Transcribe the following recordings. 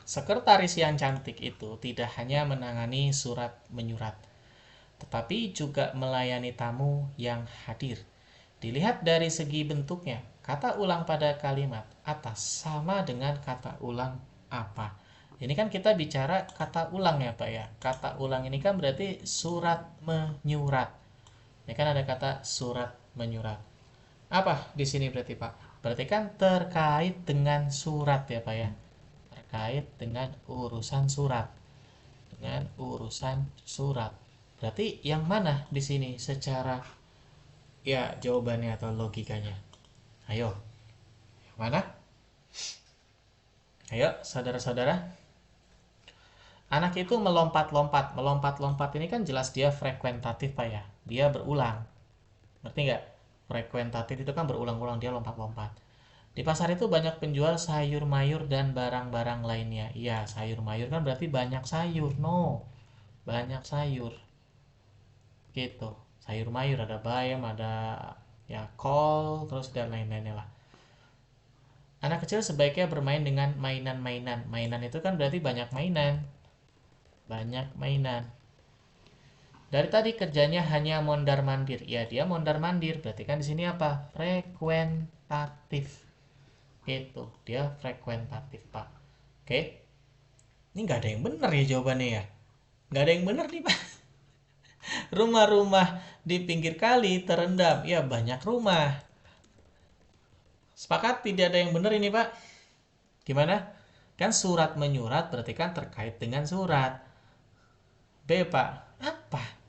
Sekretaris yang cantik itu tidak hanya menangani surat menyurat, tetapi juga melayani tamu yang hadir. Dilihat dari segi bentuknya, kata ulang pada kalimat atas sama dengan kata ulang apa. Ini kan kita bicara kata ulang ya Pak ya. Kata ulang ini kan berarti surat menyurat. Ini kan ada kata surat menyurat. Apa di sini berarti Pak? Berarti kan terkait dengan surat ya Pak ya. Terkait dengan urusan surat. Dengan urusan surat. Berarti yang mana di sini secara ya jawabannya atau logikanya? Ayo, yang mana? Ayo, saudara-saudara. Anak itu melompat-lompat. Melompat-lompat ini kan jelas dia frekuentatif Pak ya. Dia berulang. Ngerti nggak? Frekuentatif itu kan berulang-ulang, dia lompat-lompat. Di pasar itu banyak penjual sayur mayur dan barang-barang lainnya. Iya, sayur mayur kan berarti banyak sayur. No, banyak sayur. Gitu. Sayur mayur ada bayam, ada ya kol, terus dan lain-lainnya lah. Anak kecil sebaiknya bermain dengan mainan-mainan. Mainan itu kan berarti banyak mainan. Banyak mainan. Dari tadi kerjanya hanya mondar-mandir. Ya, dia mondar-mandir. Berarti kan di sini apa? Frekuentatif. Itu, dia frekuentatif, Pak. Oke. Ini nggak ada yang benar ya jawabannya ya. Nggak ada yang benar nih, Pak. Rumah-rumah di pinggir kali terendam. Ya, banyak rumah. Sepakat tidak ada yang benar ini, Pak. Gimana? Kan surat menyurat berarti kan terkait dengan surat. B, Pak. Apa?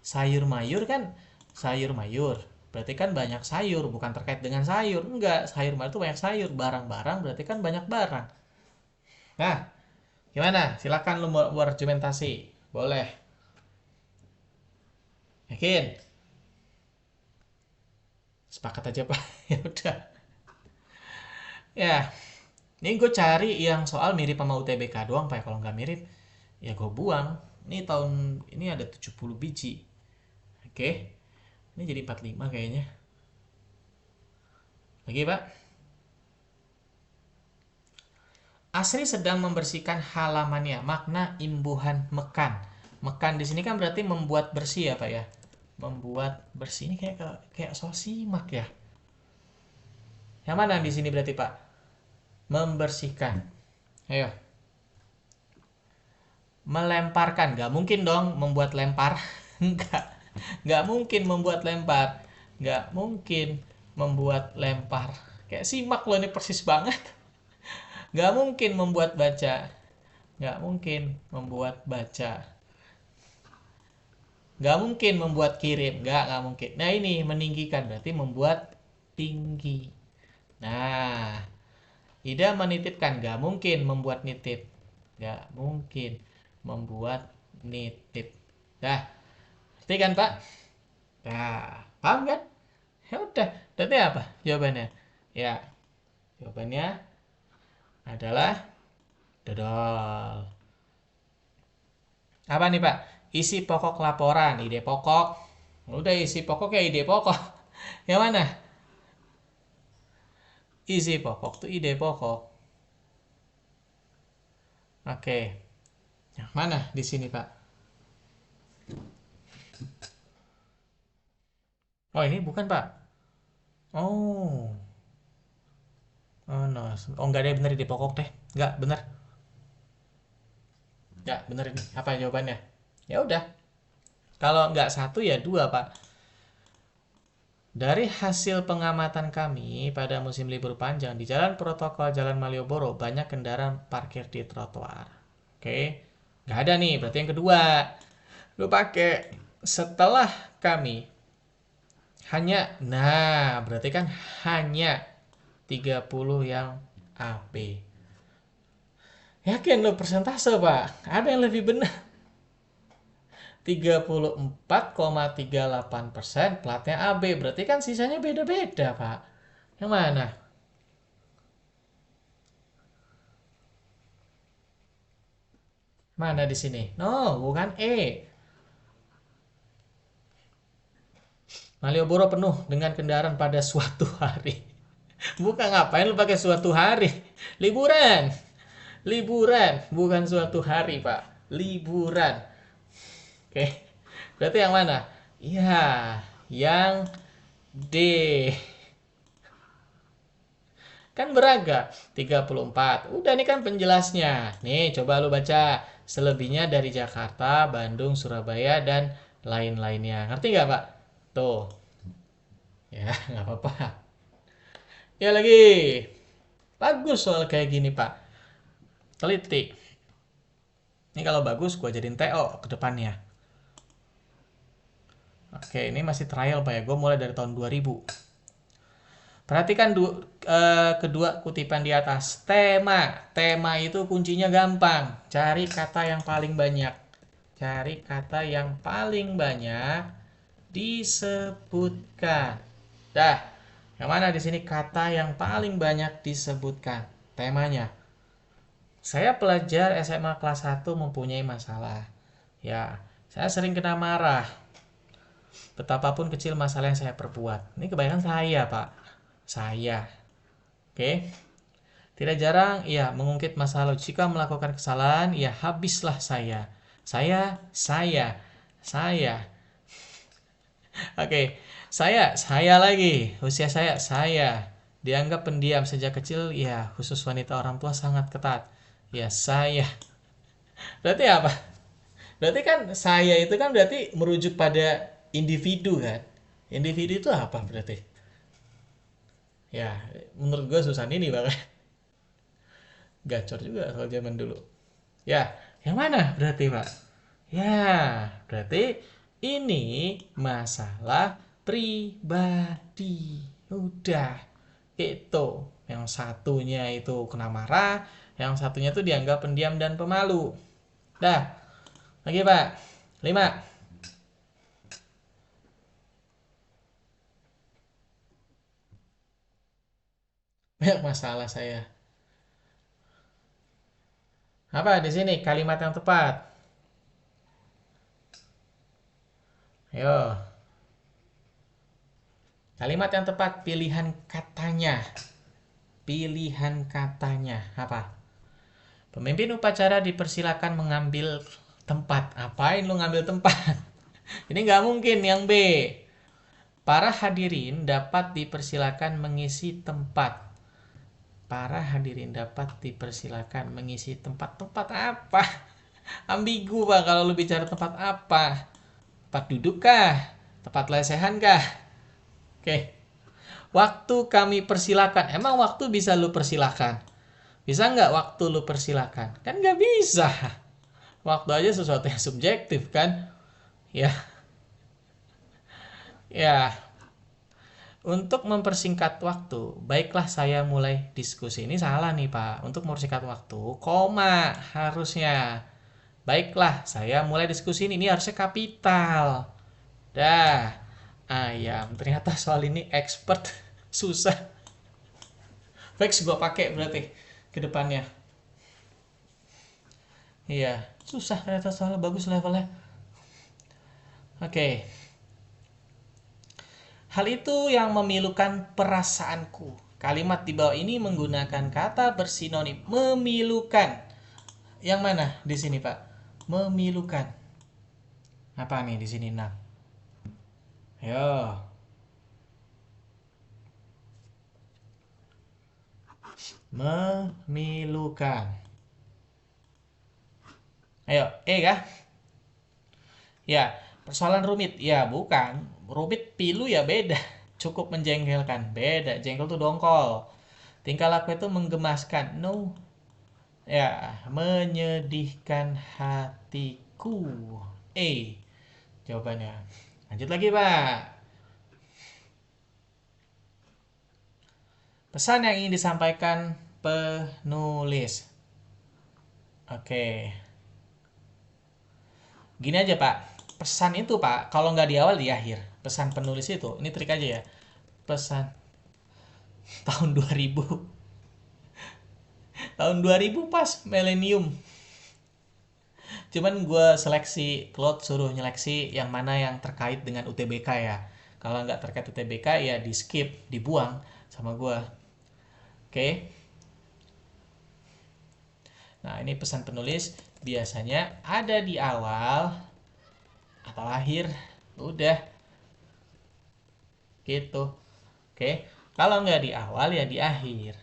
Sayur mayur kan sayur mayur. Berarti kan banyak sayur, bukan terkait dengan sayur. Enggak, sayur mayur itu banyak sayur. Barang-barang berarti kan banyak barang. Nah, gimana? Silakan lu mau argumentasi. Boleh. Yakin? Sepakat aja, Pak. Ya udah. Ya, ini gue cari yang soal mirip sama UTBK doang, Pak. Kalau nggak mirip, ya gue buang. Ini tahun ini ada 70 biji. Oke. Ini jadi 45 kayaknya. Lagi, Pak. Asri sedang membersihkan halamannya. Makna imbuhan mekan. Mekan di sini kan berarti membuat bersih ya, Pak ya. Membuat bersih ini kayak sosimak ya. Yang mana di sini berarti, Pak? Membersihkan. Ayo. Melemparkan. Gak mungkin dong membuat lempar. Enggak. Gak mungkin membuat lempar. Gak mungkin membuat lempar. Kayak simak loh, ini persis banget. Gak mungkin membuat baca. Gak mungkin membuat baca. Gak mungkin membuat kirim. Gak mungkin. Nah ini meninggikan berarti membuat tinggi. Nah, Ida menitipkan. Gak mungkin membuat nitip. Gak mungkin membuat nitip. Dah, ngerti kan Pak? Nah, paham kan? Ya udah, berarti apa jawabannya? Ya, jawabannya adalah dodol. Apa nih Pak? Isi pokok laporan, ide pokok. Udah isi pokok ya ide pokok. Yang mana? Isi pokok tuh ide pokok. Oke. Yang mana di sini Pak? Oh ini bukan Pak. Oh. Oh no. Oh nggak ada yang bener ide pokok teh. Nggak bener. Nggak bener ini. Apa jawabannya? Ya udah. Kalau nggak satu ya dua Pak. Dari hasil pengamatan kami pada musim libur panjang di Jalan Protokol Jalan Malioboro banyak kendaraan parkir di trotoar. Oke, nggak ada nih. Berarti yang kedua, lu pakai setelah kami hanya, nah berarti kan hanya 30 yang AB. Yakin lo persentase Pak? Ada yang lebih benar. 34,38% platnya AB. Berarti kan sisanya beda-beda, Pak. Yang mana? Mana di sini? No, bukan E. Malioboro penuh dengan kendaraan pada suatu hari. Bukan ngapain lu pakai suatu hari? Liburan. Liburan, bukan suatu hari, Pak. Liburan. Oke. Berarti yang mana? Iya, yang D. Kan beraga 34. Udah nih kan penjelasnya. Nih coba lu baca. Selebihnya dari Jakarta, Bandung, Surabaya, dan lain-lainnya. Ngerti nggak, Pak? Tuh. Ya, nggak apa-apa. Ya lagi. Bagus soal kayak gini, Pak. Teliti. Ini kalau bagus, gua jadiin TO ke depannya. Oke, ini masih trial, Pak ya. Gue mulai dari tahun 2000. Perhatikan kedua kutipan di atas. Tema. Tema itu kuncinya gampang. Cari kata yang paling banyak. Cari kata yang paling banyak disebutkan. Dah. Yang mana di sini kata yang paling banyak disebutkan? Temanya. Saya pelajar SMA kelas 1 mempunyai masalah. Ya, saya sering kena marah. Betapapun kecil masalah yang saya perbuat. Ini kebanyakan saya, Pak. Saya. Oke. Tidak jarang, ya, mengungkit masalah. Jika melakukan kesalahan, ya, habislah saya. Saya. Oke. Saya lagi. Usia saya. Dianggap pendiam sejak kecil, ya, khusus wanita orang tua sangat ketat. Ya, saya. Berarti apa? Berarti kan saya itu kan berarti merujuk pada individu kan? Individu itu apa berarti? Ya, menurut gue susah ini bahkan. Gacor juga kalau zaman dulu. Ya, yang mana berarti, Pak? Ya, berarti ini masalah pribadi. Udah. Itu. Yang satunya itu kena marah, yang satunya itu dianggap pendiam dan pemalu. Dah. Lagi, Pak. 5. Banyak masalah saya. Apa di sini kalimat yang tepat? Ayo. Kalimat yang tepat, pilihan katanya. Pilihan katanya apa? Pemimpin upacara dipersilakan mengambil tempat. Apain lu ngambil tempat? Ini nggak mungkin yang B. Para hadirin dapat dipersilakan mengisi tempat. Para hadirin dapat dipersilakan mengisi tempat. Tempat apa? Ambigu, Pak, kalau lu bicara tempat apa? Tempat duduk kah? Tempat lesehan kah? Oke. Waktu kami persilakan. Emang waktu bisa lu persilakan? Bisa nggak waktu lu persilakan? Kan nggak bisa. Waktu aja sesuatu yang subjektif kan? Ya. Ya. Untuk mempersingkat waktu, baiklah saya mulai diskusi. Ini salah nih, Pak. Untuk mempersingkat waktu, koma harusnya. Baiklah, saya mulai diskusi ini. Ini harusnya kapital. Dah. Ayam. Ternyata soal ini expert. Susah. Vex gua pakai berarti ke depannya. Iya, susah ternyata soal bagus levelnya. Oke. Hal itu yang memilukan perasaanku. Kalimat di bawah ini menggunakan kata bersinonim memilukan. Yang mana di sini, Pak? Memilukan. Apa nih di sini, Nak? Ayo. Memilukan. Ayo, kah? Ya, persoalan rumit. Ya, bukan. Rumit pilu ya beda. Cukup menjengkelkan. Beda. Jengkel tuh dongkol. Tingkah laku itu menggemaskan. No. Ya, menyedihkan hatiku. Jawabannya. Lanjut lagi, Pak. Pesan yang ingin disampaikan penulis. Oke. Gini aja, Pak. Pesan itu, Pak, kalau nggak di awal, di akhir. Pesan penulis itu, ini trik aja ya. Pesan tahun 2000. Tahun 2000 pas milenium. Cuman gue seleksi, Claude suruh nyeleksi yang mana yang terkait dengan UTBK ya. Kalau nggak terkait UTBK ya di skip, dibuang sama gue. Oke. Nah, ini pesan penulis biasanya ada di awal atau akhir. Udah gitu. Oke. Kalau nggak di awal ya di akhir.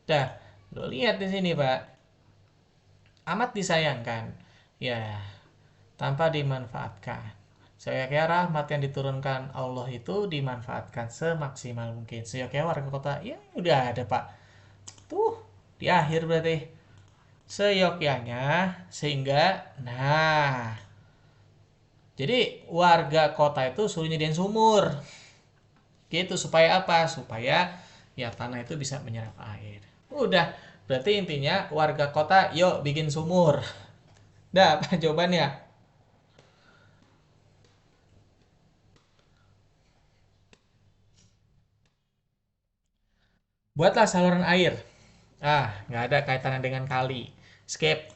Dah, lo lihat di sini, Pak. Amat disayangkan. Ya, tanpa dimanfaatkan. Saya kira rahmat yang diturunkan Allah itu dimanfaatkan semaksimal mungkin. Saya kira warga kota, ya udah ada, Pak. Tuh, di akhir berarti. Seyogyanya, sehingga, nah, jadi warga kota itu suruh nyediain sumur. Gitu, supaya apa? Supaya ya tanah itu bisa menyerap air. Udah, berarti intinya warga kota, yuk bikin sumur. Dah, apa jawabannya? Buatlah saluran air. Nggak ada kaitannya dengan kali. Skip.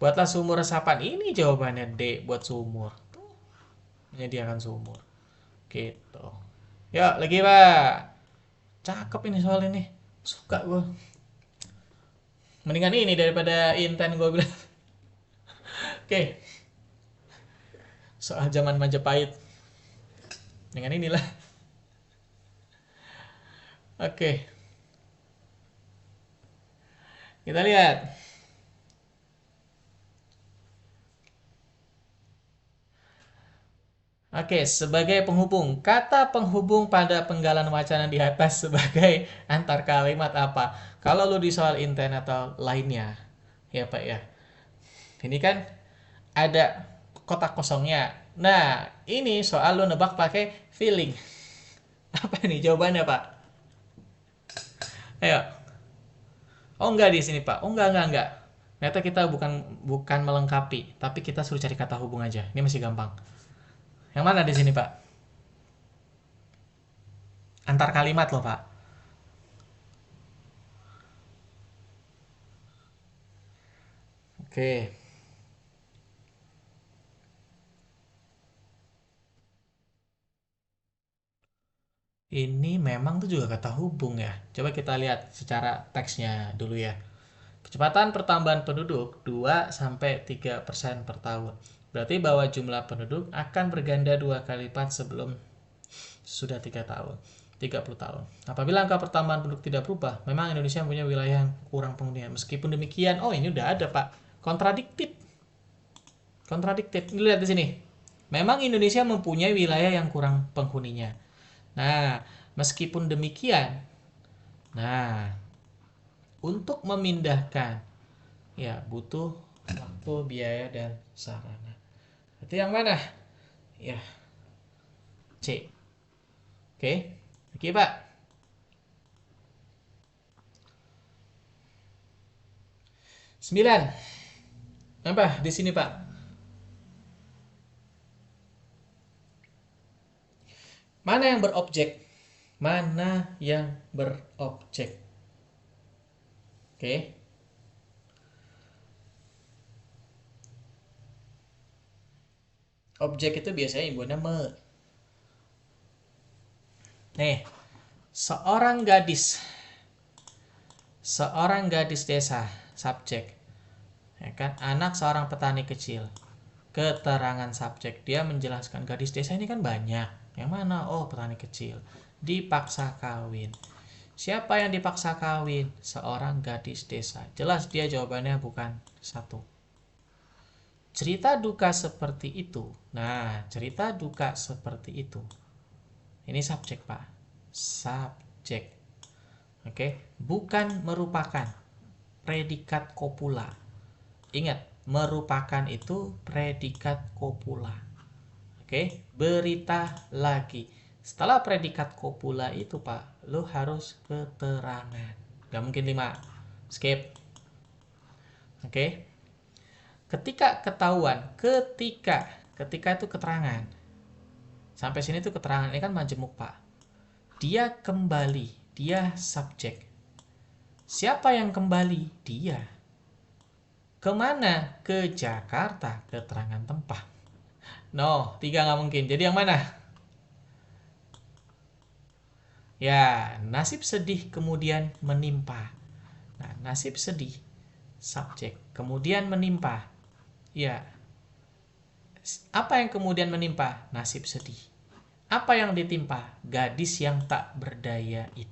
Buatlah sumur resapan. Ini jawabannya D, buat sumur. Tuh, menyediakan sumur. Gitu. Yuk, lagi, Pak. Cakep ini soal ini. Suka gue. Mendingan ini daripada Inten gue bilang. Oke. Soal zaman Majapahit. Dengan inilah. Oke. Kita lihat. Oke, sebagai penghubung. Kata penghubung pada penggalan wacana di atas sebagai antar kalimat apa? Kalau lu di soal inten atau lainnya, ya Pak ya. Ini kan ada kotak kosongnya. Nah, ini soal lu nebak pakai feeling. Apa nih jawabannya, Pak? Ayo. Oh enggak di sini, Pak. Oh enggak. Ternyata kita bukan bukan melengkapi, tapi kita suruh cari kata hubung aja. Ini masih gampang. Yang mana di sini, Pak? Antar kalimat loh, Pak. Oke. Ini memang tuh juga kata hubung ya. Coba kita lihat secara teksnya dulu ya. Kecepatan pertambahan penduduk 2 sampai 3% per tahun. Berarti bahwa jumlah penduduk akan berganda 2 kali lipat sebelum sudah 3 tahun. 30 tahun. Apabila angka pertambahan penduduk tidak berubah, memang Indonesia punya wilayah yang kurang penghuninya. Meskipun demikian, oh ini udah ada, Pak. Kontradiktif. Ini lihat di sini. Memang Indonesia mempunyai wilayah yang kurang penghuninya. Nah, meskipun demikian, nah, untuk memindahkan, ya butuh waktu, biaya, dan sarana. Itu yang mana? Ya, C. Oke, oke Pak. 9. Apa? Di sini Pak. Mana yang berobjek? Mana yang berobjek? Oke. Objek itu biasanya ibunya me. Nih, seorang gadis desa, subjek. Ya kan? Anak seorang petani kecil. Keterangan subjek, dia menjelaskan gadis desa ini kan banyak. Yang mana? Oh, petani kecil. Dipaksa kawin. Siapa yang dipaksa kawin? Seorang gadis desa. Jelas dia jawabannya bukan satu. Cerita duka seperti itu. Nah, cerita duka seperti itu. Ini subjek, Pak. Subjek. Oke, bukan merupakan predikat kopula. Ingat, merupakan itu predikat kopula. Oke, berita lagi. Setelah predikat kopula itu, Pak, lo harus keterangan. Gak mungkin 5. Skip. Oke. Ketika ketahuan, ketika itu keterangan. Sampai sini tuh keterangan, ini kan majemuk, Pak. Dia kembali, dia subjek. Siapa yang kembali? Dia. Kemana? Ke Jakarta, keterangan tempat. No, 3 nggak mungkin. Jadi yang mana? Ya, nasib sedih kemudian menimpa. Nah, nasib sedih subjek. Kemudian menimpa. Ya. Apa yang kemudian menimpa? Nasib sedih. Apa yang ditimpa? Gadis yang tak berdaya itu.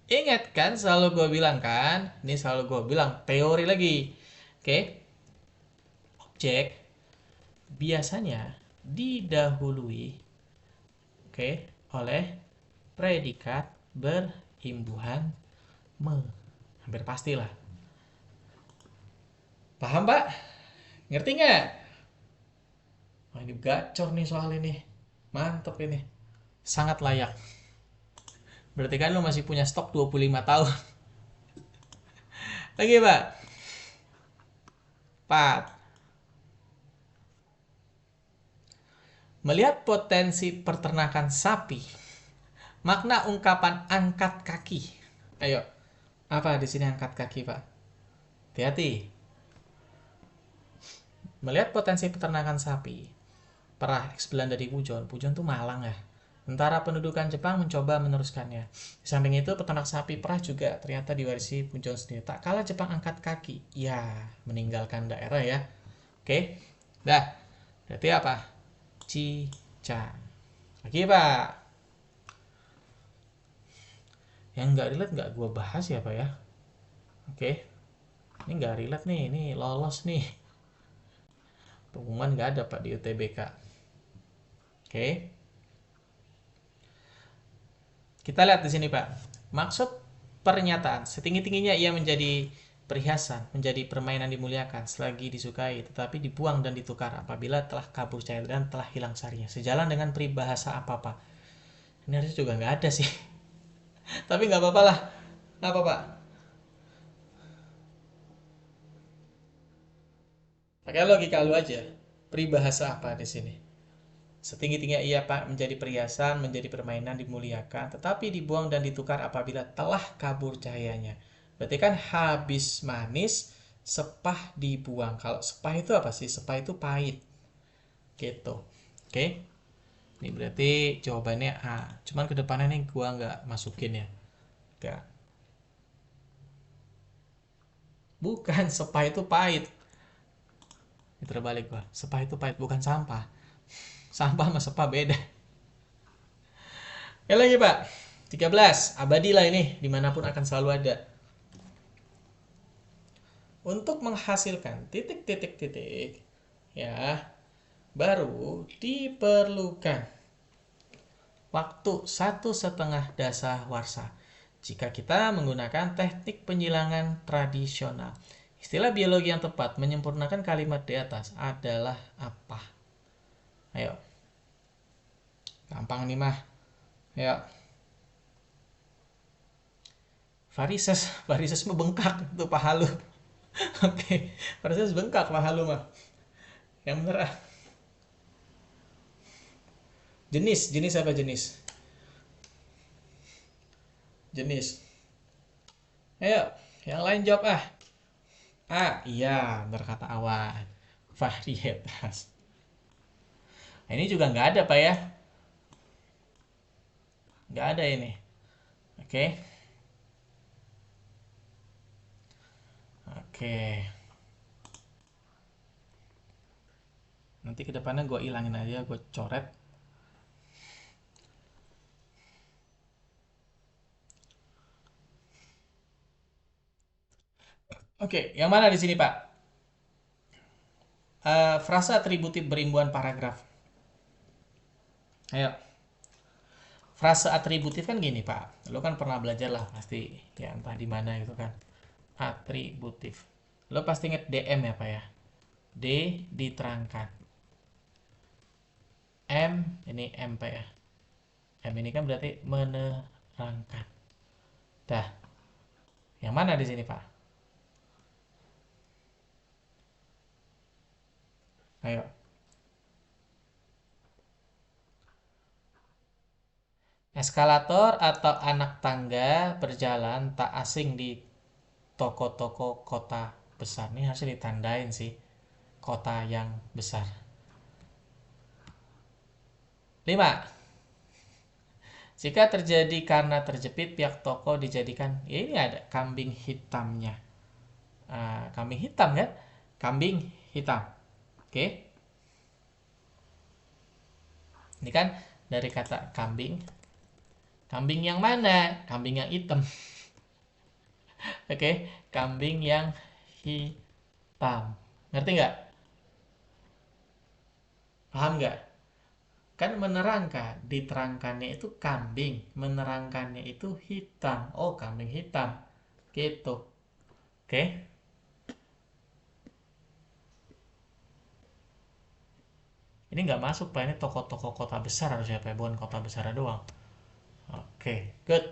Ingat kan, selalu gue bilang kan? Ini selalu gue bilang, teori lagi. Oke. Objek biasanya didahului oleh predikat berimbuhan me. Hampir pastilah. Paham, Pak? Ngerti nggak? Wah, ini gacor nih soal ini. Mantep ini. Sangat layak. Berarti kan lo masih punya stok 25 tahun. Lagi, Pak. 4. Melihat potensi peternakan sapi. Makna ungkapan angkat kaki. Ayo. Apa di sini angkat kaki, Pak? Hati-hati. Melihat potensi peternakan sapi. Perah X Belanda di Pujon. Pujon tuh Malang ya. Tentara pendudukan Jepang mencoba meneruskannya. Di samping itu, peternak sapi perah juga ternyata diwarisi Pujon sendiri. Tak kalah Jepang angkat kaki. Ya, meninggalkan daerah ya. Oke. Dah. Berarti apa? Cica. Lagi, Pak. Yang nggak relate nggak gue bahas ya, Pak ya. Oke. Ini nggak relate nih. Ini lolos nih. Pengumuman nggak ada, Pak, di UTBK. Oke. Kita lihat di sini, Pak. Maksud pernyataan, setinggi-tingginya ia menjadi perhiasan, menjadi permainan dimuliakan, selagi disukai, tetapi dibuang dan ditukar apabila telah kabur cahaya dan telah hilang sarinya. Sejalan dengan peribahasa apa-apa. Ini harusnya juga nggak ada sih. Tapi nggak apa-apa lah. Nggak apa-apa. Pakai logika lu aja. Peribahasa apa di sini? Setinggi-tingginya ia menjadi perhiasan, menjadi permainan dimuliakan, tetapi dibuang dan ditukar apabila telah kabur cahayanya. Berarti kan habis manis, sepah dibuang. Kalau sepah itu apa sih? Sepah itu pahit. Gitu. Oke. Ini berarti jawabannya A. Cuman kedepannya nih gua nggak masukin ya. Enggak. Bukan, sepah itu pahit. Ini terbalik gua. Sepah itu pahit, bukan sampah. Sampah sama sepah beda. Oke lagi, Pak. 13. Abadilah ini, dimanapun akan selalu ada. Untuk menghasilkan titik-titik-titik, ya, baru diperlukan waktu 1,5 dasawarsa jika kita menggunakan teknik penyilangan tradisional. Istilah biologi yang tepat menyempurnakan kalimat di atas adalah apa? Ayo. Gampang nih mah. Ayo. Varises membengkak itu paha lu. Oke, varises bengkak paha lu mah. Yang bener ah. Jenis apa jenis? Jenis. Ayo, yang lain jawab ah. Iya, berkata awan. Varietas. Nah, ini juga nggak ada, Pak ya. Nggak ada ini. Oke. Oke. Nanti kedepannya gue ilangin aja, gue coret. Oke, yang mana di sini, Pak? Frasa atributif berimbuhan paragraf. Ayo. Frasa atributif kan gini, Pak. Lo kan pernah belajar lah pasti, ya entah di mana gitu kan. Atributif. Lo pasti inget DM ya, Pak ya. D diterangkan. M ini M, Pak ya. M ini kan berarti menerangkan. Dah. Yang mana di sini, Pak? Ayo. Eskalator atau anak tangga berjalan tak asing di toko-toko kota besar. Ini harusnya ditandain sih. Kota yang besar. 5. Jika terjadi karena terjepit, pihak toko dijadikan, ya ini ada kambing hitamnya. kambing hitam kan? Kambing hitam. Oke. Ini kan dari kata kambing. Kambing yang mana? Kambing yang hitam. Oke, kambing yang hitam. Ngerti nggak? Paham nggak? Kan menerangkan, diterangkannya itu kambing, menerangkannya itu hitam. Oh, kambing hitam. Gitu. Oke. Ini nggak masuk, Pak. Ini toko-toko kota besar harusnya, Pak. Bukan kota besar doang. Oke, good.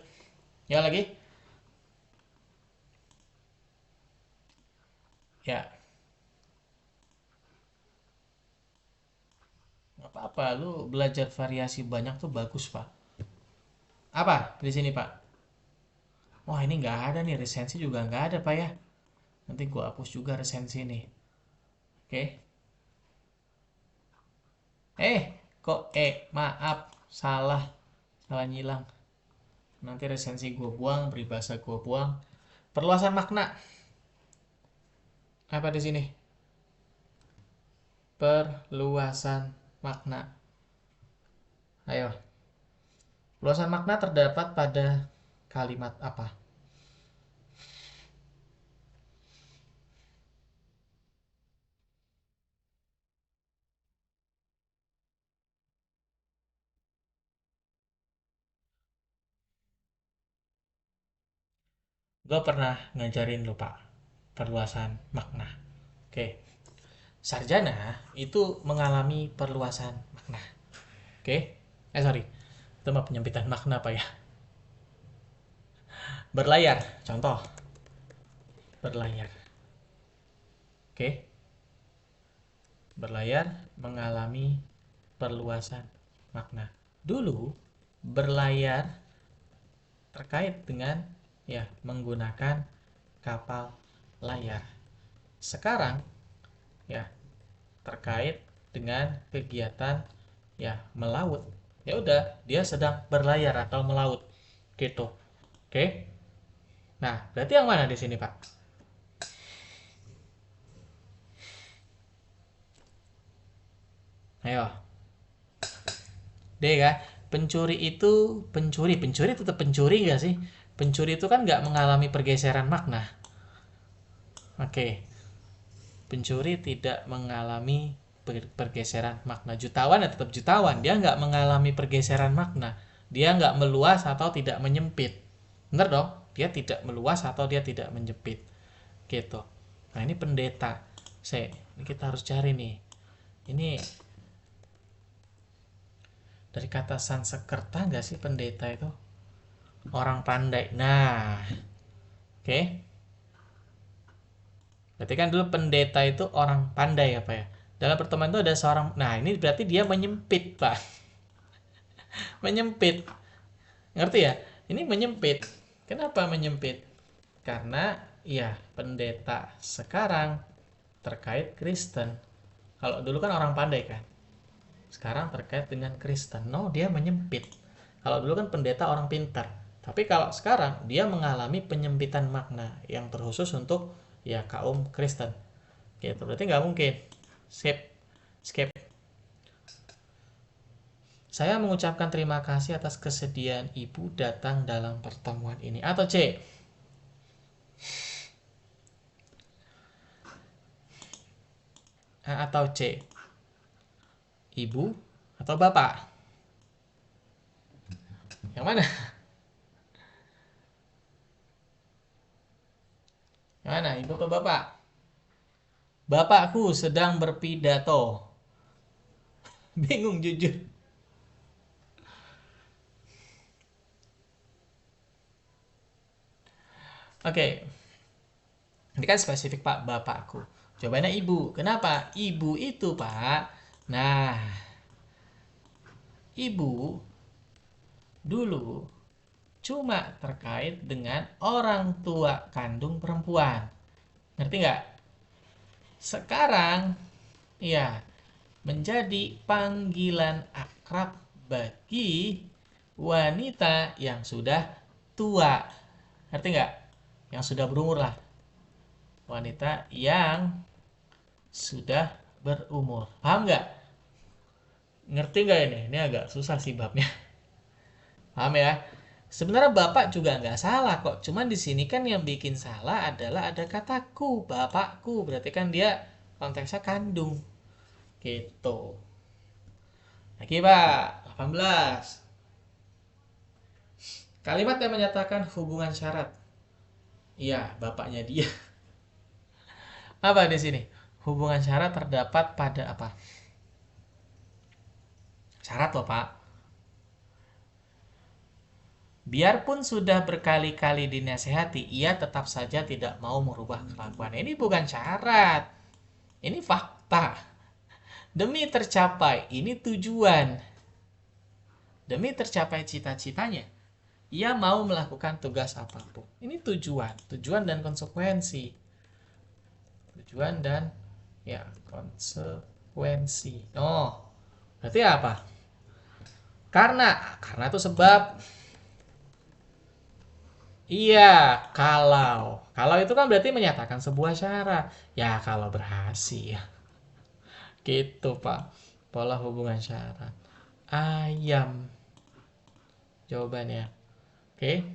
Ya lagi? Ya, nggak apa-apa. Lu belajar variasi banyak tuh bagus, Pak. Apa di sini, Pak? Wah, ini nggak ada nih. Resensi juga nggak ada, Pak ya. Nanti gua hapus juga resensi nih. Oke. Kok maaf. Salah. Salah nyilang. Nanti resensi gua buang, peribahasa gua buang. Perluasan makna. Apa di sini? Perluasan makna. Ayo. Perluasan makna terdapat pada kalimat apa? Gue pernah ngajarin lupa perluasan makna. Oke. Sarjana itu mengalami perluasan makna. Oke. Sorry. Itu mah penyempitan makna, Pak ya. Berlayar. Contoh. Berlayar. Oke. Berlayar mengalami perluasan makna. Dulu berlayar terkait dengan ya menggunakan kapal layar. Sekarang ya terkait dengan kegiatan ya melaut. Ya udah, dia sedang berlayar atau melaut. Gitu. Oke. Nah, berarti yang mana di sini, Pak? Ayo. D kan? Pencuri tetap pencuri nggak sih? Pencuri itu kan nggak mengalami pergeseran makna. Oke. Pencuri tidak mengalami pergeseran makna. Jutawan ya tetap jutawan. Dia nggak mengalami pergeseran makna. Dia nggak meluas atau tidak menyempit. Bener dong? Dia tidak meluas atau dia tidak menyempit. Gitu. Nah, ini pendeta. Ini kita harus cari nih. Ini dari kata Sansekerta nggak sih pendeta itu? Orang pandai. Nah, oke. Berarti kan dulu pendeta itu orang pandai apa ya? Dalam pertemuan itu ada seorang. Nah, ini berarti dia menyempit, Pak. Menyempit. Ngerti ya? Ini menyempit. Kenapa menyempit? Karena ya pendeta sekarang terkait Kristen. Kalau dulu kan orang pandai kan. Sekarang terkait dengan Kristen. No, dia menyempit. Kalau dulu kan pendeta orang pintar. Tapi kalau sekarang dia mengalami penyempitan makna yang terkhusus untuk ya kaum Kristen. Gitu. Berarti nggak mungkin. Skip. Skip. Saya mengucapkan terima kasih atas kesediaan Ibu datang dalam pertemuan ini. Atau C. Atau C. Ibu atau Bapak? Yang mana? Yang mana? Ibu atau Bapak? Bapakku sedang berpidato. Bingung jujur. Oke. Ini kan spesifik, Pak, bapakku. Jawabannya ibu. Kenapa? Ibu itu, Pak. Nah, ibu dulu cuma terkait dengan orang tua kandung perempuan. Ngerti nggak? Sekarang, ya, menjadi panggilan akrab bagi wanita yang sudah tua. Ngerti nggak? Yang sudah berumur lah. Wanita yang sudah berumur. Paham nggak? Ngerti nggak ini? Ini agak susah sih babnya. Paham ya? Sebenarnya bapak juga nggak salah kok. Cuman di sini kan yang bikin salah adalah ada kataku, bapakku. Berarti kan dia konteksnya kandung. Gitu. Lagi pak, 18. Kalimat yang menyatakan hubungan syarat. Iya, bapaknya dia. Apa di sini? Hubungan syarat terdapat pada apa? Syarat loh pak. Biarpun sudah berkali-kali dinasehati, ia tetap saja tidak mau merubah kelakuan. Ini bukan syarat. Ini fakta. Demi tercapai, ini tujuan. Demi tercapai cita-citanya, ia mau melakukan tugas apapun. Ini tujuan. Tujuan dan konsekuensi. Tujuan dan ya konsekuensi. Oh, berarti apa? Karena itu sebab. Iya, kalau itu kan berarti menyatakan sebuah syarat. Ya kalau berhasil. Gitu, Pak. Pola hubungan syarat. Ayam. Jawabannya. Oke.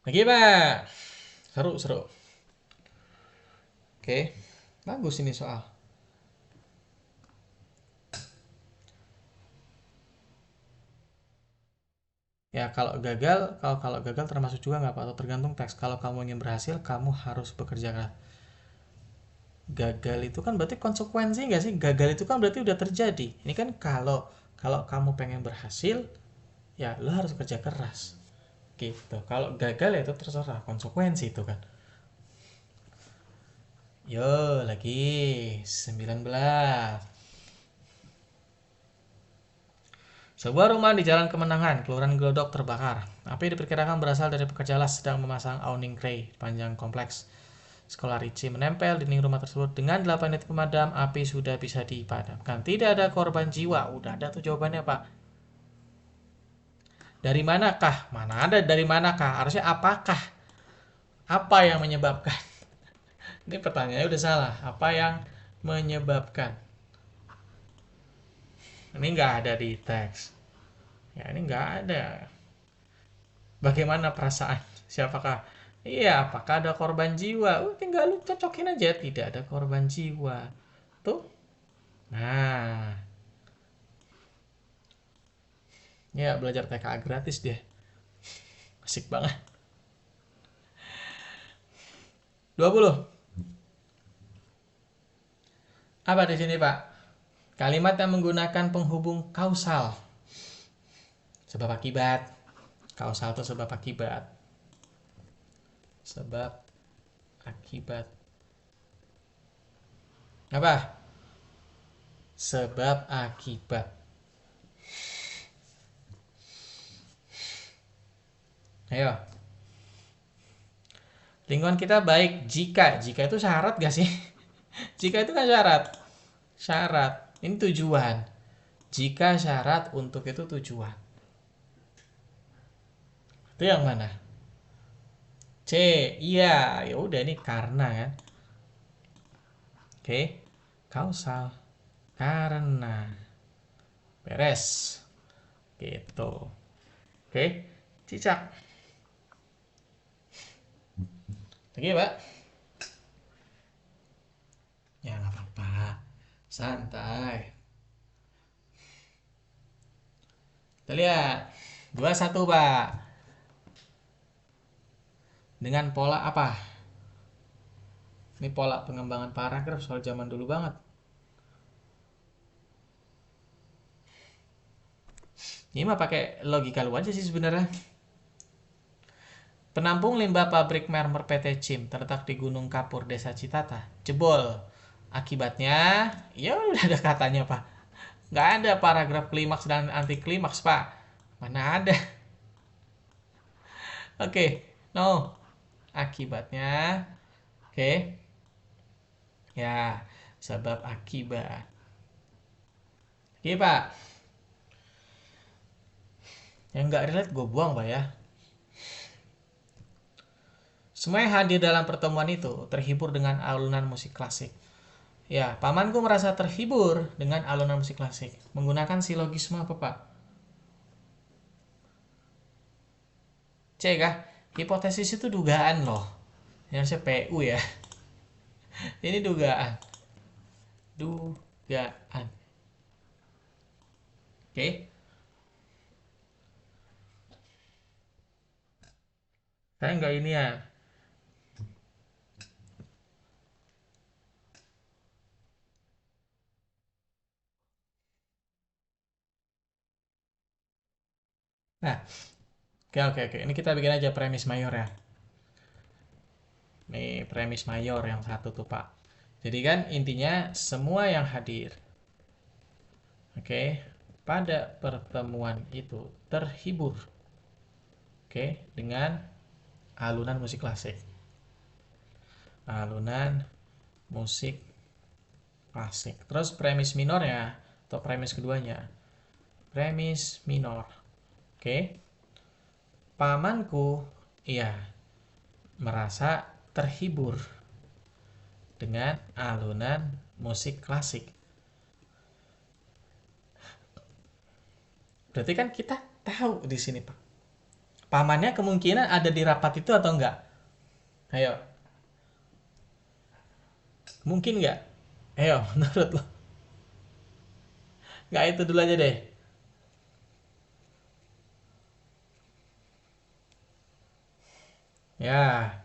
Lagi, Pak. Seru. Oke. Bagus ini soal. Ya, kalau gagal termasuk juga nggak Pak? Atau tergantung teks. Kalau kamu ingin berhasil, kamu harus bekerja keras. Gagal itu kan berarti konsekuensi nggak sih? Gagal itu kan berarti udah terjadi. Ini kan kalau kamu pengen berhasil, ya lo harus kerja keras. Gitu. Kalau gagal ya itu terserah konsekuensi itu kan. Yo, lagi 19. Sebuah rumah di Jalan Kemenangan, Kelurahan Glodok terbakar. Api diperkirakan berasal dari pekerja las sedang memasang awning grey panjang kompleks sekolah Ricci menempel dinding rumah tersebut. Dengan 8 menit pemadam, api sudah bisa dipadamkan. Tidak ada korban jiwa. Udah ada tuh jawabannya, Pak. Dari manakah? Mana ada dari manakah? Harusnya apakah? Apa yang menyebabkan? Ini pertanyaannya udah salah. Apa yang menyebabkan? Ini nggak ada di teks. Ya, ini nggak ada. Bagaimana perasaan? Siapakah? Iya, apakah ada korban jiwa? Tinggal lu cocokin aja. Tidak ada korban jiwa. Tuh. Nah. Ya, belajar TKA gratis deh. Asik banget. 20. Apa di sini, Pak? Kalimat yang menggunakan penghubung kausal. Sebab akibat. Kausal itu sebab akibat. Sebab akibat. Apa? Sebab akibat. Ayo. Lingkungan kita baik jika. Jika itu syarat gak sih? Jika itu kan syarat. Syarat. Ini tujuan. Jika syarat untuk itu tujuan. Itu yang mana? C. Iya. Ya udah ini karena kan. Oke. Kausal. Karena. Beres. Gitu. Oke. Cicak. Lagi ya, Pak? Ya nggak apa-apa. Santai. Kita lihat. 21, Pak. Dengan pola apa? Ini pola pengembangan paragraf soal zaman dulu banget. Ini mah pakai logika lu aja sih sebenarnya. Penampung limbah pabrik mermer PT CIM terletak di Gunung Kapur, Desa Citata. Jebol. Akibatnya, ya udah ada katanya, Pak. Nggak ada paragraf klimaks dan anti klimaks, Pak. Mana ada? Oke, no. Akibatnya, oke. Ya, sebab akibat. Oke, Pak. Yang nggak relate gue buang, Pak ya. Semua yang hadir dalam pertemuan itu terhibur dengan alunan musik klasik. Ya, pamanku merasa terhibur dengan alunan musik klasik. Menggunakan silogisme apa, Pak? C kah? Hipotesis itu dugaan loh. Yang PU ya. Ini dugaan. Dugaan. Oke. Saya nggak ini ya. Nah, oke oke oke. Ini kita bikin aja premis mayor ya. Ini premis mayor yang satu tuh, Pak. Jadi kan intinya semua yang hadir, oke, pada pertemuan itu terhibur, oke, dengan alunan musik klasik. Alunan musik klasik. Terus premis minor ya, atau premis keduanya. Premis minor. Oke. Pamanku, iya, merasa terhibur dengan alunan musik klasik. Berarti kan kita tahu di sini, Pak. Pamannya kemungkinan ada di rapat itu atau enggak? Ayo, mungkin nggak? Ayo, menurut lo. Nggak, itu dulu aja deh. Ya,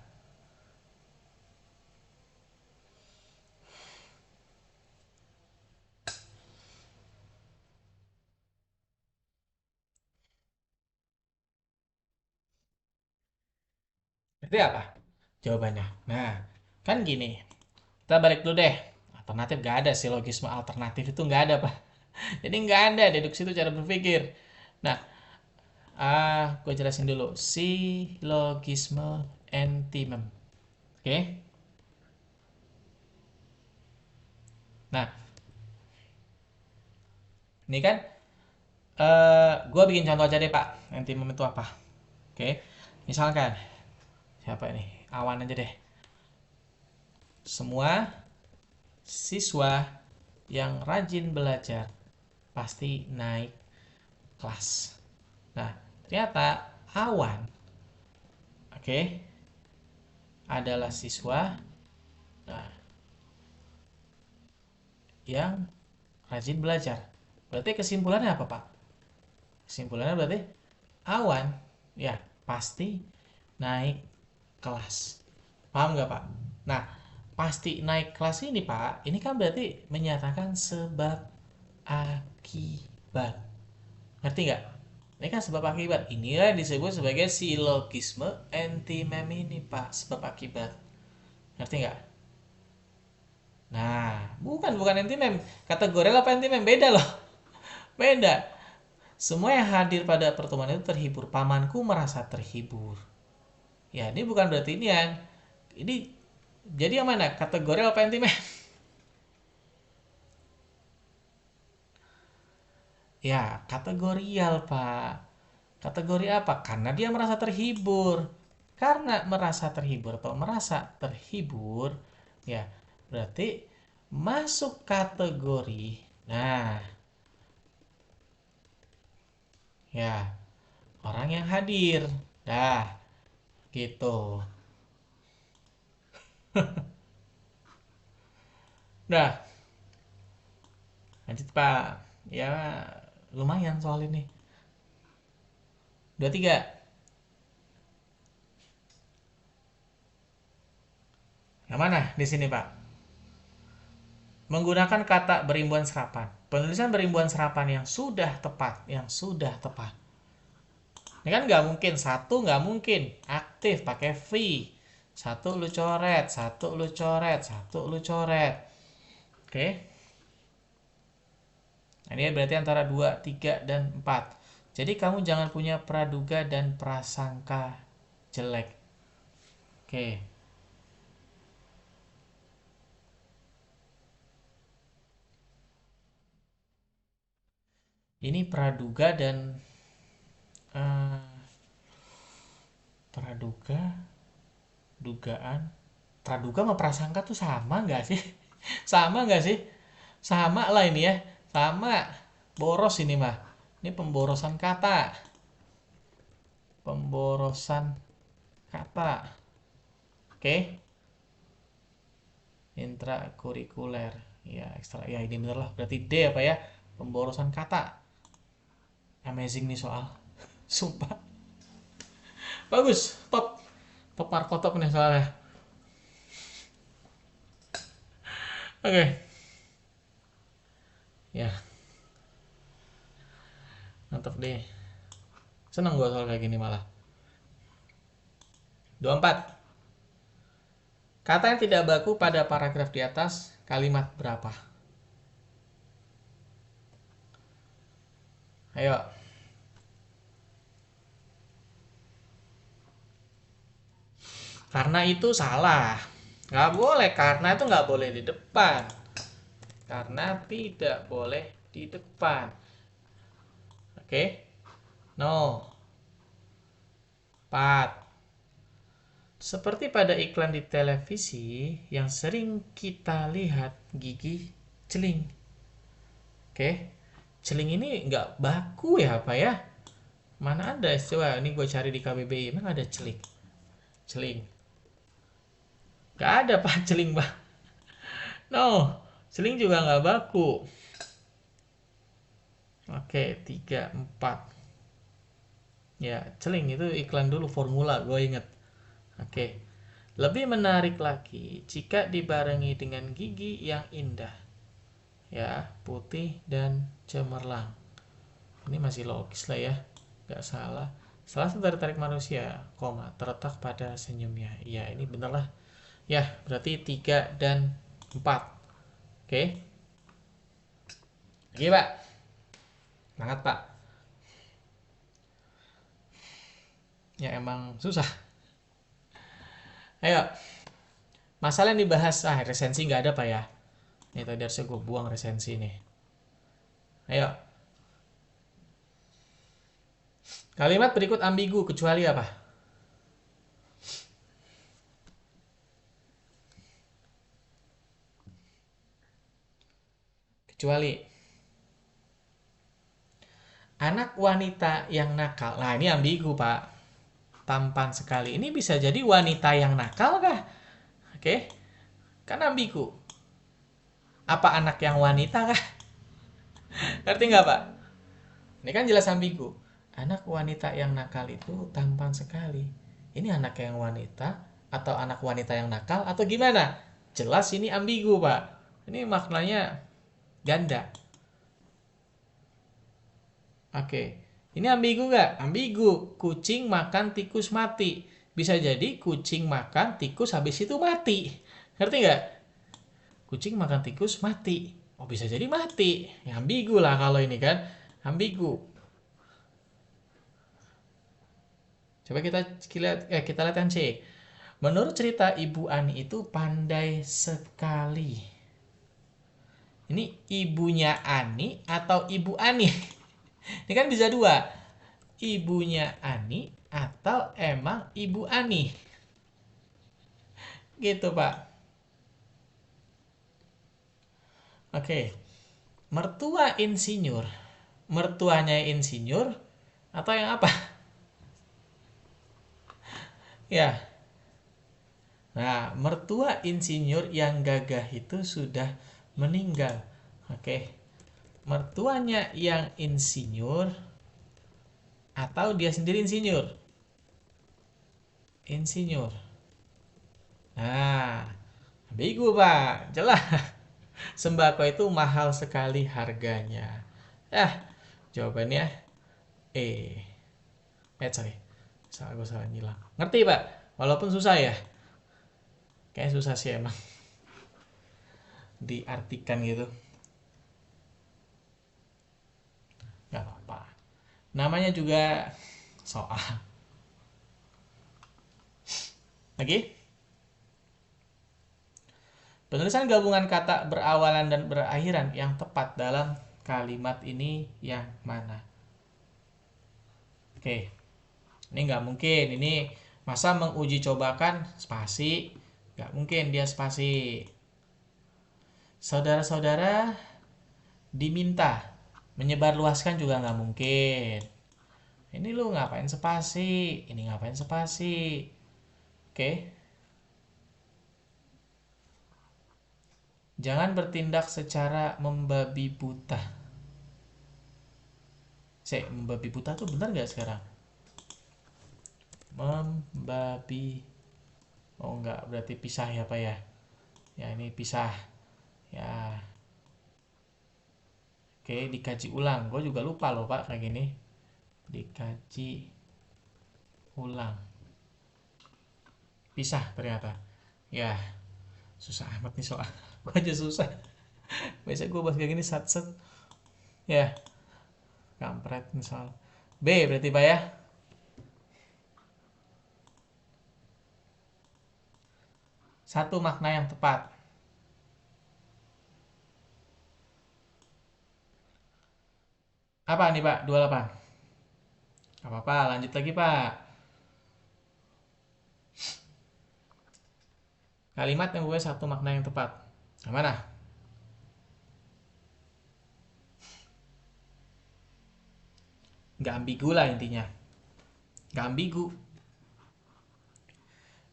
berarti apa jawabannya? Nah, kan gini. Kita balik dulu deh. Alternatif nggak ada, silogisme alternatif itu nggak ada, Pak. Jadi nggak ada deduksi itu cara berpikir. Nah, gue jelasin dulu. Silogisme entimem. Oke? Nah, ini kan gue bikin contoh aja deh, Pak. Entimem itu apa? Oke? Misalkan, siapa ini? Awan aja deh. Semua siswa yang rajin belajar pasti naik kelas. Nah, ternyata Awan, oke, adalah siswa, nah, yang rajin belajar. Berarti kesimpulannya apa, Pak? Kesimpulannya berarti Awan, ya, pasti naik kelas. Paham nggak, Pak? Nah, pasti naik kelas ini, Pak, ini kan berarti menyatakan sebab akibat. Ngerti nggak? Ini kan sebab akibat. Inilah yang disebut sebagai silogisme antimem ini, Pak. Sebab akibat. Ngerti nggak? Nah, bukan antimem. Kategori apa antimem? Beda loh. Beda. Semua yang hadir pada pertemuan itu terhibur. Pamanku merasa terhibur. Ya, ini bukan berarti ini yang ini jadi yang mana? Kategori apa antimem? Ya, kategorial, Pak. Kategori apa? Karena dia merasa terhibur. Karena merasa terhibur atau merasa terhibur, ya berarti masuk kategori. Nah, ya orang yang hadir. Dah, gitu. Dah, lanjut Pak. Ya, lumayan soal ini. Dua tiga. Yang mana di sini Pak? Menggunakan kata berimbuan serapan. Penulisan berimbuan serapan yang sudah tepat, yang sudah tepat. Ini kan nggak mungkin, satu nggak mungkin aktif pakai V. Satu lu coret, satu lu coret, satu lu coret. Oke. Nah, ini berarti antara 2, 3, dan 4. Jadi kamu jangan punya praduga dan prasangka jelek. Oke. Ini praduga dan Eh, praduga, dugaan. Praduga sama prasangka tuh sama nggak sih? Sama nggak sih? Sama lah ini ya. Sama. Boros ini mah. Ini pemborosan kata. Pemborosan kata. Oke. Intrakurikuler. Ya, ekstra. Ya, ini bener lah. Berarti D apa ya? Pemborosan kata. Amazing nih soal. Sumpah. Bagus. Top. Top Marco top nih soalnya. Oke. Ya, mantap deh. Seneng gue soal kayak gini malah. 24. Kata yang tidak baku pada paragraf di atas kalimat berapa? Ayo. Karena itu salah. Nggak boleh. Karena itu nggak boleh di depan. Karena tidak boleh di depan. Oke. No. 4. Seperti pada iklan di televisi yang sering kita lihat gigi celing. Oke. Celing ini nggak baku ya apa ya? Mana ada? Coba ini gue cari di KBBI. Emang ada celing? Celing. Nggak ada pak celing pak. No. Celing juga nggak baku. Oke. 3, 4. Ya, celing itu iklan dulu formula, gue inget. Oke. Lebih menarik lagi jika dibarengi dengan gigi yang indah. Ya, putih dan cemerlang. Ini masih logis lah ya. Gak salah. Salah satu dari tarik manusia, koma, terletak pada senyumnya. Ya, ini bener lah. Ya, berarti 3 dan 4. Oke. Lagi, Pak. Semangat, Pak. Ya, emang susah. Ayo. Masalah yang dibahas, resensi nggak ada, Pak ya. Ini tadi harusnya gue buang resensi nih. Ayo. Kalimat berikut ambigu kecuali apa? Kecuali anak wanita yang nakal. Nah, ini ambigu, Pak. Tampan sekali. Ini bisa jadi wanita yang nakal kah? Oke. Kan ambigu. Apa anak yang wanita kah? Ngerti nggak, Pak? Ini kan jelas ambigu. Anak wanita yang nakal itu tampan sekali. Ini anak yang wanita atau anak wanita yang nakal atau gimana? Jelas ini ambigu, Pak. Ini maknanya ganda. Oke. Ini ambigu nggak? Ambigu. Kucing makan tikus mati. Bisa jadi kucing makan tikus habis itu mati. Ngerti nggak? Kucing makan tikus mati. Oh, bisa jadi mati. Ya, ambigu lah kalau ini kan. Ambigu. Coba kita lihat yang C. Menurut cerita Ibu Ani itu pandai sekali. Ini ibunya Ani atau Ibu Ani? Ini kan bisa dua. Ibunya Ani atau emang Ibu Ani? Gitu, Pak. Oke. Mertua insinyur. Mertuanya insinyur atau yang apa? Ya. Nah, mertua insinyur yang gagah itu sudah meninggal. Oke. Mertuanya yang insinyur atau dia sendiri insinyur? Insinyur. Nah, ambigu, Pak. Jelas. Sembako itu mahal sekali harganya. Jawabannya E. Sorry. Gue salah nyilang. Ngerti, Pak? Walaupun susah ya. Kayak susah sih emang. Diartikan gitu. Gak apa-apa. Namanya juga soal. Lagi? Penulisan gabungan kata berawalan dan berakhiran yang tepat dalam kalimat ini yang mana? Oke, ini nggak mungkin. Ini masa menguji cobakan spasi? Nggak mungkin dia spasi. Saudara-saudara diminta menyebarluaskan juga nggak mungkin. Ini lu ngapain spasi? Ini ngapain spasi? Oke. Jangan bertindak secara membabi buta. Membabi buta tuh benar nggak sekarang? Membabi. Oh enggak, berarti pisah ya Pak ya. Ya ini pisah. Ya. Oke, dikaji ulang. Gue juga lupa loh Pak kayak gini. Dikaji ulang. Pisah ternyata. Ya, susah amat nih soal. Gue aja susah. Biasa gue bahas kayak gini sat-set. Ya, kampret misal. B berarti Pak ya. Satu makna yang tepat. Apa nih Pak? 28. Gak apa-apa, lanjut lagi Pak. Kalimat yang gue satu makna yang tepat. Yang mana? Gak ambigu lah intinya. Gak ambigu.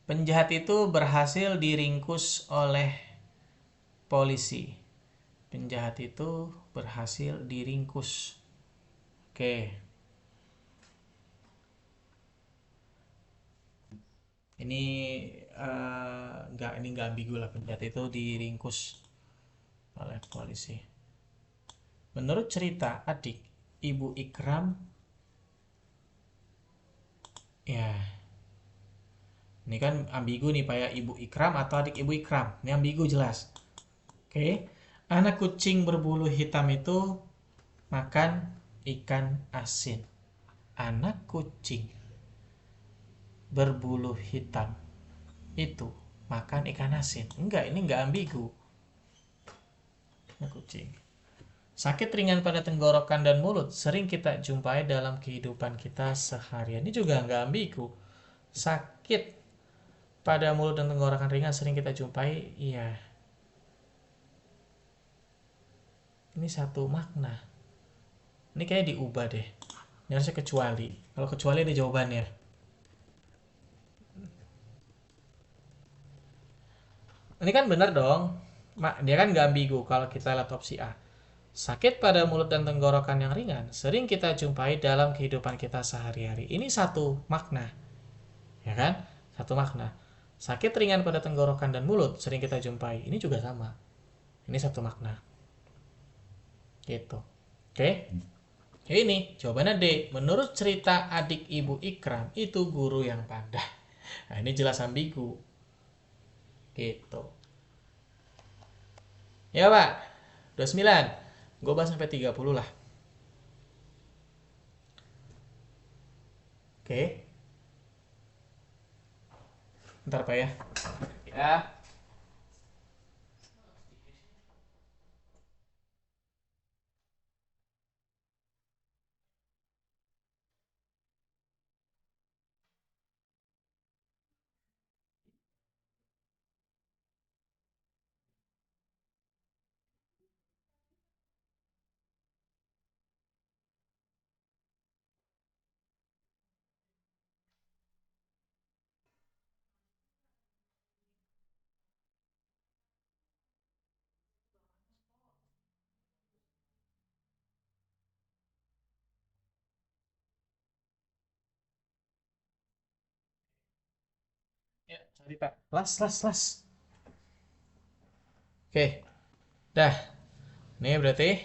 Penjahat itu berhasil diringkus oleh polisi. Penjahat itu berhasil diringkus. Oke. Ini nggak ambigu lah, penjahat itu diringkus oleh polisi. Menurut cerita adik Ibu Ikram, ya ini kan ambigu nih Pak ya, Ibu Ikram atau adik Ibu Ikram. Ini ambigu jelas. Oke. Anak kucing berbulu hitam itu makan ikan asin. Anak kucing berbulu hitam itu makan ikan asin. Enggak, ini enggak ambigu. Anak kucing. Sakit ringan pada tenggorokan dan mulut sering kita jumpai dalam kehidupan kita seharian. Ini juga enggak ambigu. Sakit pada mulut dan tenggorokan ringan sering kita jumpai, iya. Ini satu makna. Ini kayaknya diubah deh. Ini harusnya kecuali. Kalau kecuali ada jawabannya. Ini kan benar dong. Dia kan nggak ambigu kalau kita lihat opsi A. Sakit pada mulut dan tenggorokan yang ringan sering kita jumpai dalam kehidupan kita sehari-hari. Ini satu makna. Ya kan? Satu makna. Sakit ringan pada tenggorokan dan mulut sering kita jumpai. Ini juga sama. Ini satu makna. Gitu. Oke? Ya ini, jawabannya D. Menurut cerita adik Ibu Ikram, itu guru yang pandai. Nah, ini jelas ambigu. Gitu. Ya Pak, 29. Gue bahas sampai 30 lah. Oke. Bentar Pak ya. Ya. Ya, cari Pak. Las. Oke. Dah. Ini berarti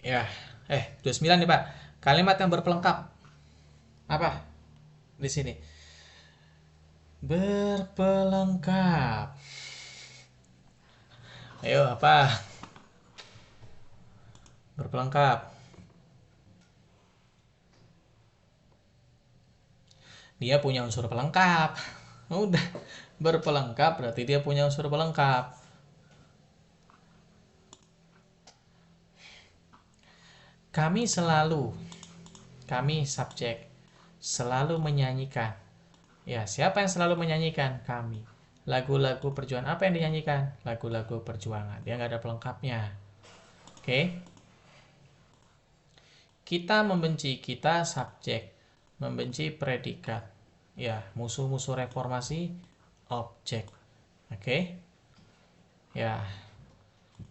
ya 29 nih Pak. Kalimat yang berpelengkap. Apa? Di sini. Berpelengkap. Ayo apa? Berpelengkap. Dia punya unsur pelengkap. Udah. Berpelengkap berarti dia punya unsur pelengkap. Kami subjek. Selalu menyanyikan. Ya, siapa yang selalu menyanyikan? Kami. Lagu-lagu perjuangan apa yang dinyanyikan? Lagu-lagu perjuangan. Dia nggak ada pelengkapnya. Oke. Kita membenci, kita subjek. Membenci predikat. Ya, musuh-musuh reformasi objek. Oke. Ya.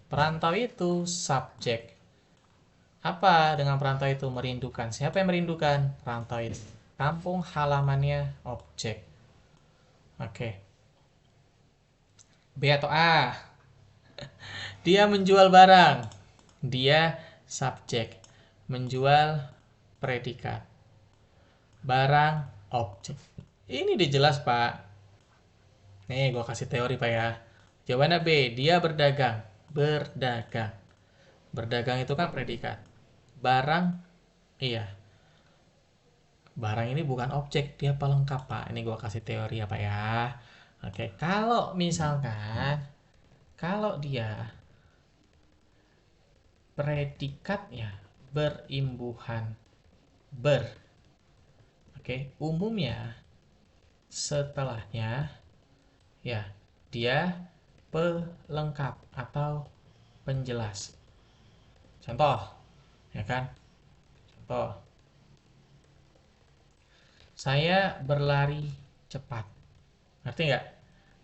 Perantau itu subjek. Apa dengan perantau itu? Merindukan. Siapa yang merindukan? Perantau itu. Kampung halamannya objek. Oke. B atau A? Dia menjual barang. Dia subjek. Menjual predikat. Barang objek. Ini udah jelas, Pak. Nih, gue kasih teori, Pak ya. Jawabannya B. Dia berdagang. Berdagang. Berdagang itu kan predikat. Barang, iya. Barang ini bukan objek, dia pelengkap, Pak. Ini gue kasih teori ya, Pak ya. Oke, kalau misalkan, kalau dia predikatnya berimbuhan ber, oke, umumnya setelahnya, ya, dia pelengkap atau penjelas. Contoh, ya kan? Contoh, saya berlari cepat. Ngerti nggak?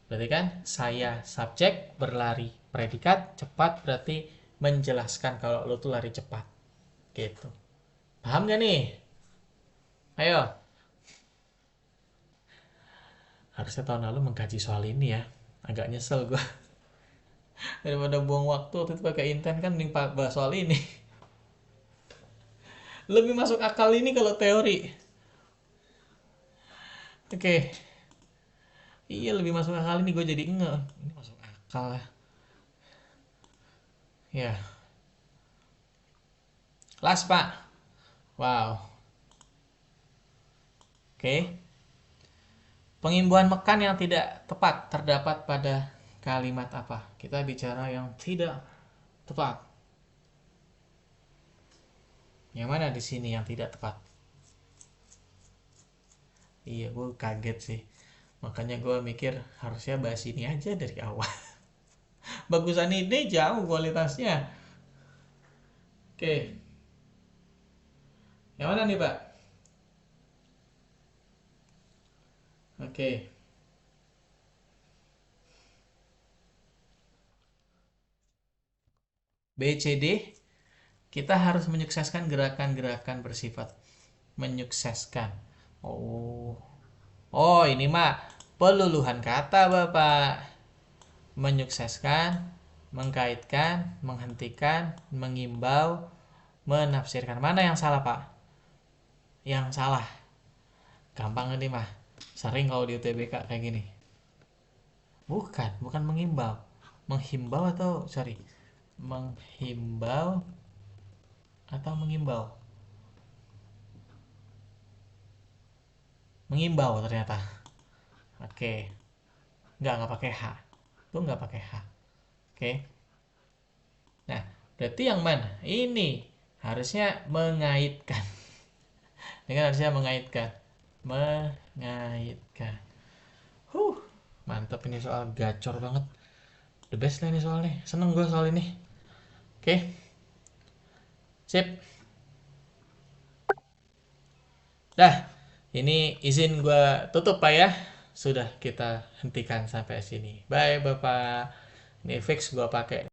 Berarti kan saya subjek, berlari predikat, cepat berarti menjelaskan kalau lo tuh lari cepat. Gitu. Paham nggak nih? Ayo. Harusnya tahun lalu mengkaji soal ini ya. Agak nyesel gue. Daripada buang waktu waktu itu pakai inten kan mending bahas soal ini. Lebih masuk akal ini kalau teori. Oke. Iya lebih masuk akal ini, gue jadi enggak. Ini masuk akal lah. Ya. Last, Pak. Wow. Oke. Pengimbuhan mekan yang tidak tepat terdapat pada kalimat apa? Kita bicara yang tidak tepat. Yang mana di sini yang tidak tepat? Iya, gue kaget sih. Makanya gue mikir harusnya bahas ini aja dari awal. Bagusan ide jauh kualitasnya. Oke. Yang mana nih, Pak? Oke. B, C, D. Kita harus menyukseskan gerakan-gerakan bersifat menyukseskan. Oh. Oh, ini mah peluluhan kata, Bapak. Menyukseskan, mengkaitkan, menghentikan, mengimbau, menafsirkan. Mana yang salah, Pak? Yang salah. Gampang ini mah. Sering kalau di UTBK kayak gini. Bukan mengimbau. Menghimbau atau sorry. Menghimbau atau mengimbau? Mengimbau ternyata. Oke. Nggak pakai H. Itu nggak pakai H. Oke. Nah, berarti yang mana? Ini harusnya mengaitkan. Ini kan harusnya mengaitkan. Mengaitkan. Mantap ini soal gacor banget. The best lah ini soalnya. Seneng gue soal ini. Oke. Sip. Dah. Ini izin gue tutup, Pak ya. Sudah kita hentikan sampai sini. Bye, Bapak. Ini fix gue pakai.